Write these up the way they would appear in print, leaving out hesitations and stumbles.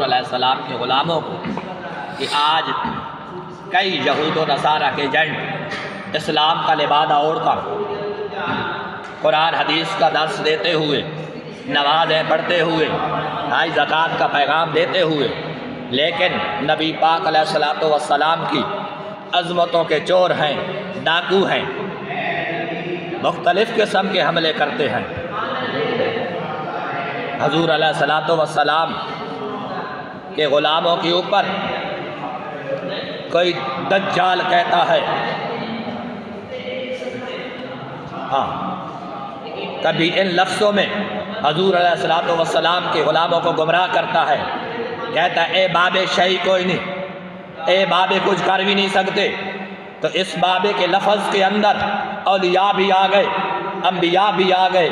علیہ السلام کے غلاموں کو کہ آج کئی یہود و نصارہ کے ایجنٹ اسلام کا لبادہ اوڑھ کر قرآن حدیث کا درس دیتے ہوئے، نمازیں پڑھتے ہوئے، زکوٰۃ کا پیغام دیتے ہوئے، لیکن نبی پاک علیہ الصلوۃ والسلام کی عظمتوں کے چور ہیں، ڈاکو ہیں، مختلف قسم کے حملے کرتے ہیں۔ حضور علیہ الصلوۃ والسلام کے غلاموں کے اوپر کوئی دجال کہتا ہے، کبھی ان لفظوں میں حضور علیہ الصلوۃ والسلام کے غلاموں کو گمراہ کرتا ہے، کہتا ہے اے بابے شہی کوئی نہیں، اے بابے کچھ کر بھی نہیں سکتے۔ تو اس بابے کے لفظ کے اندر اولیاء بھی آ گئے، انبیاء بھی آ گئے،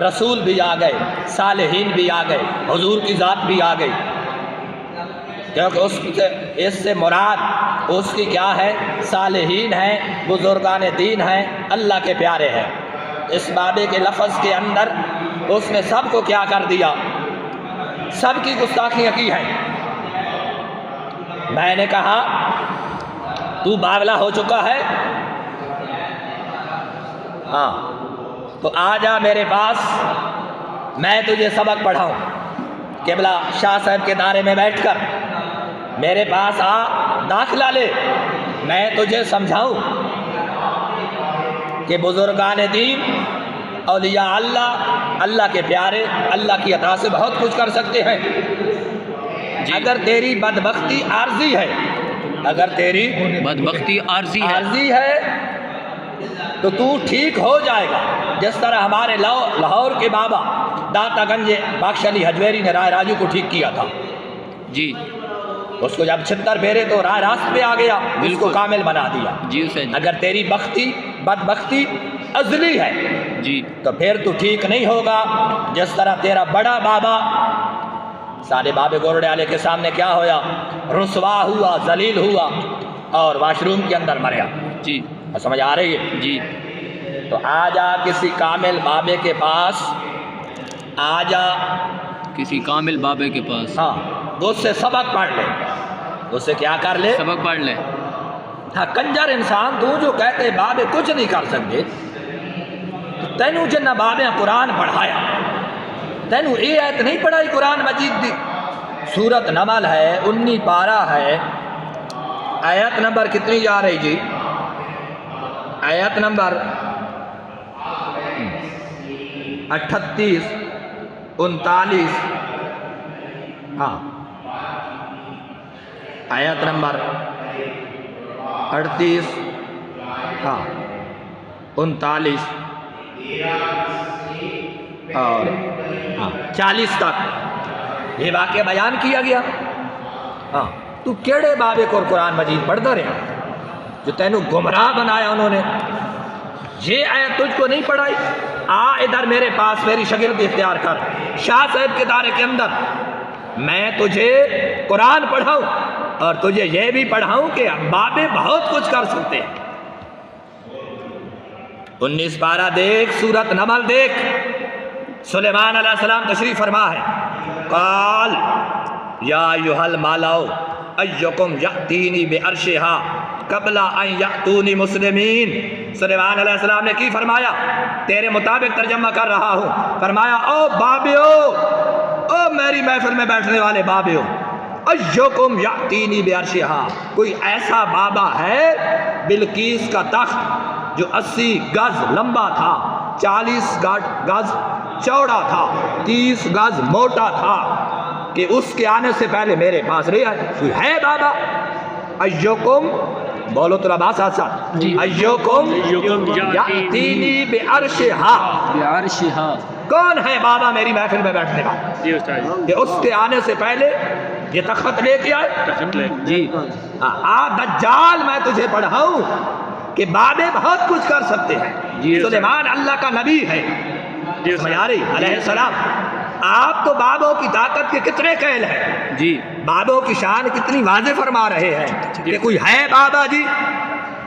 رسول بھی آ گئے، صالحین بھی آ گئے، حضور کی ذات بھی آ گئی، کیونکہ اس سے مراد اس کی کیا ہے؟ صالحین ہیں، بزرگان دین ہیں، اللہ کے پیارے ہیں۔ اس بابے کے لفظ کے اندر اس نے سب کو کیا کر دیا؟ سب کی گستاخیاں کی ہیں۔ میں نے کہا تو باغلا ہو چکا ہے، تو آ جا میرے پاس، میں تجھے سبق پڑھاؤں۔ قبلہ شاہ صاحب کے دائرے میں بیٹھ کر میرے پاس آ، داخلہ لے، میں تجھے سمجھاؤں کہ بزرگان دین، اولیاء اللہ، اللہ کے پیارے، اللہ کی عطا سے بہت کچھ کر سکتے ہیں۔ اگر تیری بدبختی عارضی ہے، اگر تیری بدبختی عارضی ہے تو تو ٹھیک ہو جائے گا، جس طرح ہمارے لاہور کے بابا داتا گنج بخش علی حجویری نے رائے راجو کو ٹھیک کیا تھا۔ جی، اس کو جب 76 پھیرے تو رائے راست پہ آ گیا، اس کو کامل بنا دیا۔ جی حسین، اگر تیری بدبختی ازلی ہے جی تو پھر تو ٹھیک نہیں ہوگا، جس طرح تیرا بڑا بابا سارے بابے گورڑے والے کے سامنے کیا ہویا؟ رسوا ہوا، ذلیل ہوا اور واش روم کے اندر مریا۔ جی سمجھ آ رہی ہے؟ جی، تو آ جا کسی کامل بابے کے پاس، آ جا کسی کامل بابے کے پاس، اس سے سبق پڑھ لے، اس سے کیا کر لے؟ سبق پڑھ لے۔ کنجر انسان تو جو کہتے بابے کچھ نہیں کر سکتے، تینوں جنہ بابے قرآن پڑھایا، تینوں یہ آیت نہیں پڑھائی قرآن مجید دی؟ سورت نمل ہے، 19 پارہ ہے، آیت نمبر کتنی جا رہی جی؟ آیت نمبر 38 39، آیت نمبر 38 39 اور 40 تک یہ واقعہ بیان کیا گیا۔ تو کیڑے بابے کو قرآن مجید پڑھتا رہا جو تینوں گمراہ بنایا انہوں نے؟ یہ آیت تجھ کو نہیں پڑھائی؟ آ ادھر میرے پاس، میری شاگرد اختیار کر، شاہ صاحب کے دائرے کے اندر میں تجھے قرآن پڑھاؤں اور تجھے یہ بھی پڑھاؤں کہ بابے بہت کچھ کر سکتے ہیں۔ 19 پارہ دیکھ، سورت نمل دیکھ، سلیمان علیہ السلام تشریف فرما ہے۔ قال یا ایھا الملأ ایکم یأتینی بعرشھا قبل ان یأتونی مسلمین۔ سلیمان علیہ السلام نے کی فرمایا؟ تیرے مطابق ترجمہ کر رہا ہوں۔ فرمایا او بابیو، او میری محفل میں بیٹھنے والے بابیو، ایکم یأتینی بعرشھا، کوئی ایسا بابا ہے بلقیس کا تخت جو 80 گز لمبا تھا، 40 گز چوڑا تھا، 30 گز موٹا تھا، کہ اس کے آنے سے پہلے میرے پاس رہا ہے؟ کوئی ہے بابا؟ ایکم، بولو تو ربا ساتھ ساتھ، ایکم یأتینی بعرشھا، کون ہے بابا میری محفل میں بیٹھنے والا کہ اس کے آنے سے پہلے یہ تخت لے کے آئے؟ جی، دجال میں تجھے پڑھاؤں کہ بابے بہت کچھ کر سکتے ہیں۔ سلیمان اللہ کا نبی ہے، سمیاری علیہ السلام۔ آپ تو بابوں کی طاقت کے کتنے قائل ہیں جی، بابوں کی شان کتنی واضح فرما رہے ہیں کہ کوئی ہے بابا جی؟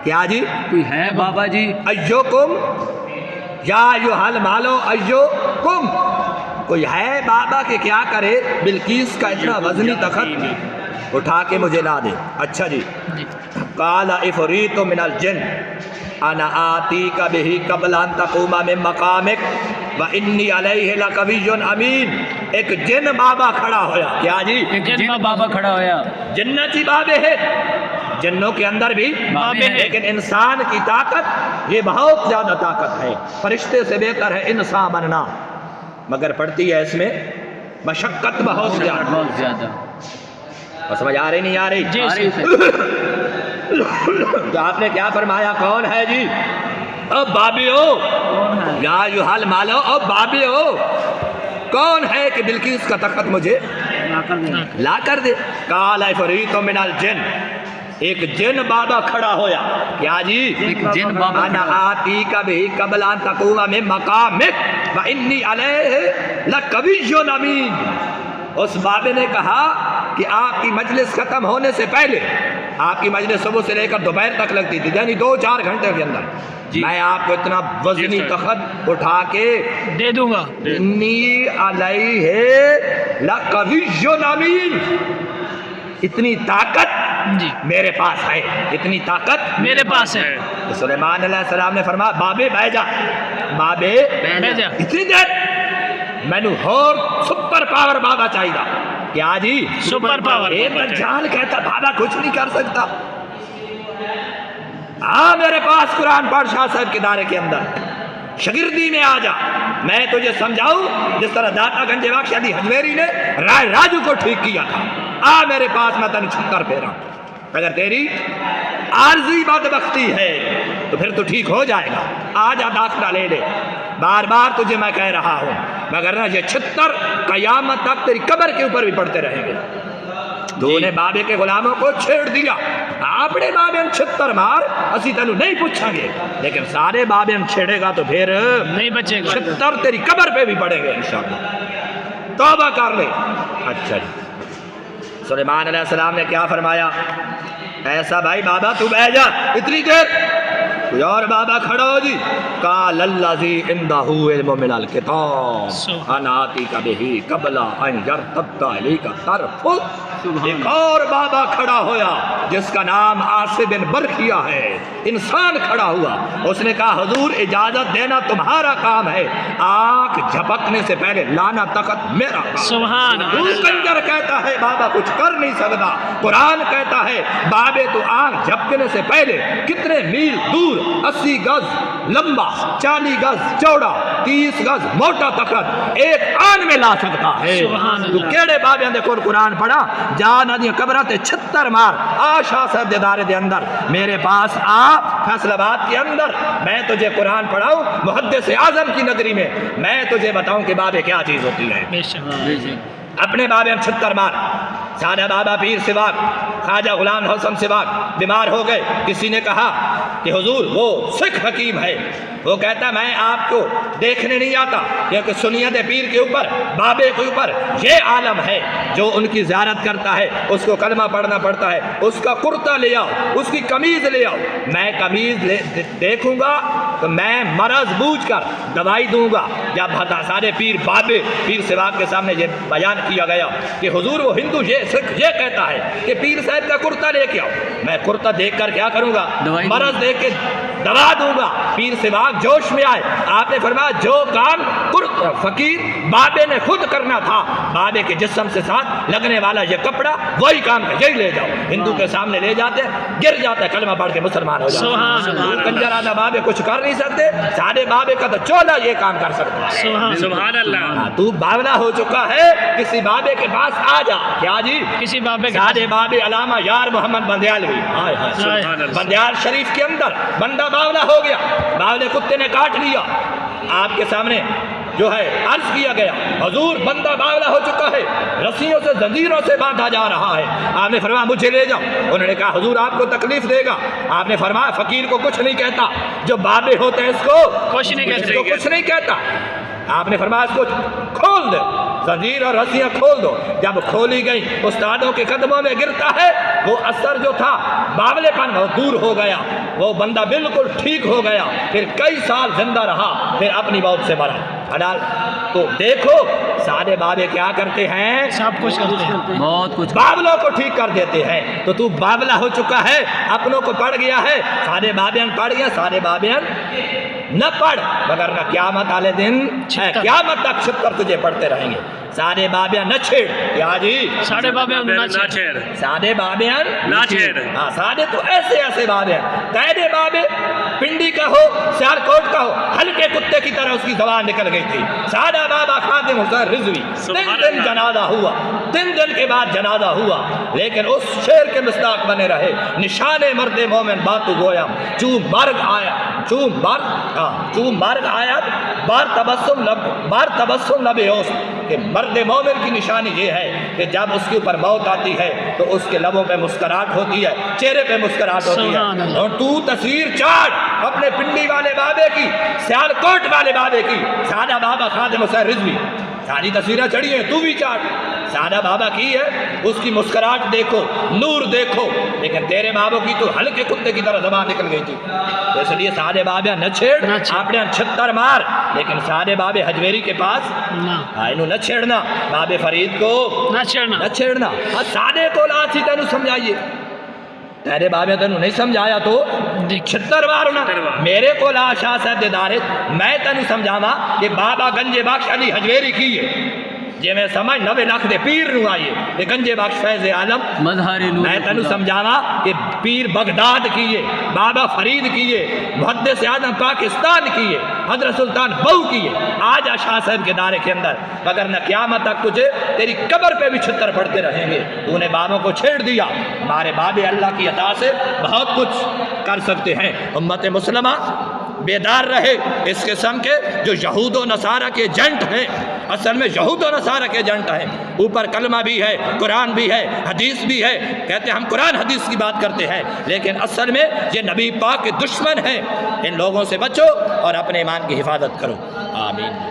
کیا جی؟ کوئی ہے بابا جی؟ ایکم یا ایھا الملأ ایکم، کوئی ہے بابا کہ کیا کرے بلقیس کا اتنا وزنی تخت اٹھا کے مجھے لا دے. اچھا جی. قال عفریت من الجن انا آتیک بہ قبل ان تقوم من مقامک وانی علیہ لقوی امین. ایک جن بابا کھڑا ہویا. کیا جی؟ ایک جن بابا کھڑا ہویا. جنتی بابے ہیں، جنوں کے اندر بھی بابے ہیں، لیکن انسان کی طاقت یہ بہت زیادہ طاقت ہے. فرشتے سے بہتر ہے انسان بننا، مگر پڑتی ہے اس میں مشقت بہت زیادہ. بہت زیادہ. اور سمجھ آ رہی نہیں آ رہی؟ جی جی. تو آپ نے کیا فرمایا؟ کون ہے جی؟ او بابیو، یا یوحل مالو، او بابیو کون ہے کہ بلقیس کا تخت مجھے لا کر دے؟ قال عفریت من الجن، ایک جن بابا کھڑا ہویا. کیا جی؟ ایک جن بابا انا کھڑا. آتیک بہ قبل ان تقوم من مقامک وانی علیہ لقوی امین. اس بابے نے کہا کہ آپ کی مجلس ختم ہونے سے پہلے، آپ کی مجلس صبح سے لے کر دوپہر تک لگتی تھی، یعنی 2-4 گھنٹے کے اندر جی. میں آپ کو اتنا وزنی تخت اٹھا کے دے دوں گا. انی علیہ لقوی امین. اتنی طاقت جی میرے پاس ہے، اتنی طاقت میرے پاس ہے. تو سلیمان علیہ السلام نے فرمایا بابے بہ جا. بابے بھیجا. اتنی دیر مینو اور سپر پاور بابا چاہیے. کیا جی؟ Super power. ایک دجال کہتا بابا کچھ نہیں کر سکتا. آ میرے پاس قرآن پڑھ شاہ صاحب کے دائرے کے اندر، شگردی میں آ جا، میں تجھے سمجھاؤں جس طرح داتا گنج بخش علی حجویری نے رائے راجو کو ٹھیک کیا تھا. آ میرے پاس، میں تنہیں چھتر پھیرا. اگر تیری عارضی بدبختی ہے تو پھر تو ٹھیک ہو جائے گا. آ جا داخلہ لے لے. بار بار تجھے میں کہہ رہا ہوں، مگر نہ یہ چھتر قیامت تک تیری قبر کے اوپر بھی پڑتے رہیں گے. تو نے بابے کے غلاموں کو چھیڑ دیا. اپنے بابے چھتر مار، اسی تینوں نہیں پوچھیں گے، لیکن سارے بابے چھیڑے گا تو پھر نہیں بچے گا. چھتر تیری قبر پہ بھی پڑیں گے انشاءاللہ. توبہ کر لے. اچھا جی. سلیمان علیہ السلام نے کیا فرمایا؟ ایسا بھائی بابا تو بہ جا. اتنی دیر کوئی اور بابا کھڑا ہو جی. قال الذی عندہ علم من الکتاب انا آتیک بہ قبل ان یرتد الیک طرفک. ایک اور بابا کھڑا ہویا جس کا نام عاصم بن برکھیہ ہے. انسان کھڑا ہوا. اس نے کہا حضور اجازت دینا تمہارا کام ہے، آنکھ جھپکنے سے پہلے لانا تخت میرا کام. سبحان تو کنجر کہتا ہے بابا کچھ کر نہیں سکتا. قرآن کہتا ہے بابے تو آنکھ جھپکنے سے پہلے کتنے میل دور 80 گز لمبا، 40 گز چوڑا، 30 گز موٹا تخت ایک آن میں لا سکتا ہے. تو کیڑے بابے نے قرآن پڑھا؟ جا ندی قبرت چھتر مار. آ شاہ صاحب دیدارے دے اندر میرے پاس آ فیصل آباد کے اندر، میں تجھے قرآن پڑھاؤں محدث اعظم کی نگری میں. میں تجھے بتاؤں کہ بابے کیا چیز ہوتی ہے. اپنے بابے ہم چھتر مار. سادہ بابا پیر سواگ خواجہ غلام حسن سواگ بیمار ہو گئے. کسی نے کہا کہ حضور وہ سکھ حکیم ہے. وہ کہتا میں آپ کو دیکھنے نہیں آتا کیونکہ سنیت پیر کے اوپر، بابے کے اوپر یہ عالم ہے. جو ان کی زیارت کرتا ہے اس کو کلمہ پڑھنا پڑتا ہے. اس کا کرتا لے آؤ، اس کی قمیض لے آؤ. میں قمیض دیکھوں گا تو میں مرض بوجھ کر دوائی دوں گا. جب سارے پیر بابے پیر سواگ کے سامنے یہ بیان کیا گیا کہ حضور وہ ہندو یہ سکھ یہ کہتا ہے کہ پیر صاحب کا کرتا لے کے آؤ، میں کرتا دیکھ کر کیا کروں گا؟ مرض دیکھ کے دوا دوں گا. پیر سواگ جوش میں آئے. آپ نے فرمایا جو کام فقیر بابے نے خود کرنا تھا، بابے کے جسم سے ساتھ لگنے والا یہ کپڑا، وہی کام ہے، یہی لے جاؤ. ہندو کے سامنے لے جاتے، گر جاتا ہے، کلمہ پڑھ کے مسلمان ہو جاتا. کنجرانہ بابے کچھ کر نہیں سکتے، سارے بابے کا تو چولہا یہ کام کر سکتا ہے. سبحان اللہ. تو باولا ہو چکا ہے، کسی بابے کے پاس آ جا. کیا جی؟ کسی بابے کے سارے بابے علامہ یار محمد بندیالوی بندیال شریف کے اندر بندہ باولا ہو گیا. باولے کتے نے کاٹ لیا. آپ کے سامنے جو ہے عرض کیا گیا حضور بندہ باولا ہو چکا ہے، رسیوں سے زنجیروں سے باندھا جا رہا ہے. آپ نے فرمایا مجھے لے جاؤ. انہوں نے کہا حضور آپ کو تکلیف دے گا. آپ نے فرمایا فقیر کو کچھ نہیں کہتا، جو بابے ہوتے ہیں اس کو کچھ نہیں کہتا. آپ نے فرمایا اس کو کھول دے، زنجیر اور رسیاں کھول دو. جب کھولی گئی استادوں کے قدموں میں گرتا ہے. وہ اثر جو تھا باولے پن وہ دور ہو گیا. وہ بندہ بالکل ٹھیک ہو گیا. پھر کئی سال زندہ رہا، پھر اپنی موت سے مرا. حلال تو دیکھو سادے بابے کیا کرتے ہیں؟ سب کچھ کرتے ہیں. بہت کچھ. بابلوں کو ٹھیک کر دیتے ہیں. تو تو بابلا ہو چکا ہے, اپنوں کو پڑھ گیا ہے. سادے بابیان پڑھ گیا, سادے بابیان نہ پڑھ, مگر نہ قیامت والے دن ہے, قیامت تک چھپ کر تجھے پڑھتے رہیں گے. سادے بابیان نہ چھیڑ. کیا جی؟ ساڑھے بابے نہ چھیڑ سادے بابیان نہ چھیڑ. ہاں, سادے تو ایسے بابے ہیں. قیدے بابے پنڈی کا ہو, سیال کوٹ کا ہو, ہلکے کتے کی طرح اس کی زبان نکل گئی تھی. سادہ بابا خادم حسین رضوی 3 دن جنازہ ہوا, 3 دن کے بعد جنازہ ہوا, لیکن اس شعر کے مصداق بنے رہے. نشان مرد مومن باتو گویا, چوں مرگ آیا بار تبسم لب اوست. کہ مرد مومن کی نشانی یہ ہے کہ جب اس کے اوپر موت آتی ہے تو اس کے لبوں پہ مسکراہٹ ہوتی ہے, چہرے پہ مسکراہٹ ہوتی ہے. اور تو تصویر چاٹ اپنے پنڈی والے بابے کی, سیال کوٹ والے بابے کی, سادہ بابا خادم حسین رضوی, ساری تصویریں چڑھی ہیں, تو بھی چاٹ. سادہ بابا کی ہے, اس کی مسکراہٹ دیکھو, نور دیکھو, لیکن تیرے بابوں کی تو ہلکے کتے کی طرح زبان نکل گئی تھی. تو اس لیے سادے بابے نہ چھیڑ, آپ نے 76 مار, لیکن سادے بابے حجویری کے پاس انہوں نہ چھیڑنا, بابے فرید کو نہ چھیڑنا. اور سادے کو لاسی تینوں سمجھائیے, تیرے بابے تینوں نہیں سمجھایا تو 76 بار ہونا. میرے کو لا شاہ صاحب دارت, میں تینوں سمجھاوا کہ بابا گنجے بخش علی حجویری کی ہے, جی میں سمجھ 90 لاکھ دے پیر نو آئیے, کہ گنجے بخش فیض عالم مظہر نور. میں تینوں سمجھاوا کہ پیر بغداد کیے, بابا فرید کیے, محدث اعظم پاکستان کیے, حضرت سلطان بہو کیے. آج شاہ صاحب کے دارے کے اندر, مگر نہ قیامت تک تجھے تیری قبر پہ بھی چھتر پڑتے رہیں گے. تو نے بابوں کو چھیڑ دیا. ہمارے بابے اللہ کی عطا سے بہت کچھ کر سکتے ہیں. امت مسلمہ بیدار رہے اس قسم کے جو یہود و نصارہ کے ایجنٹ ہیں, اصل میں یہود و نصارہ کے ایجنٹ ہیں. اوپر کلمہ بھی ہے, قرآن بھی ہے, حدیث بھی ہے, کہتے ہیں ہم قرآن حدیث کی بات کرتے ہیں, لیکن اصل میں یہ نبی پاک کے دشمن ہیں. ان لوگوں سے بچو اور اپنے ایمان کی حفاظت کرو. آمین.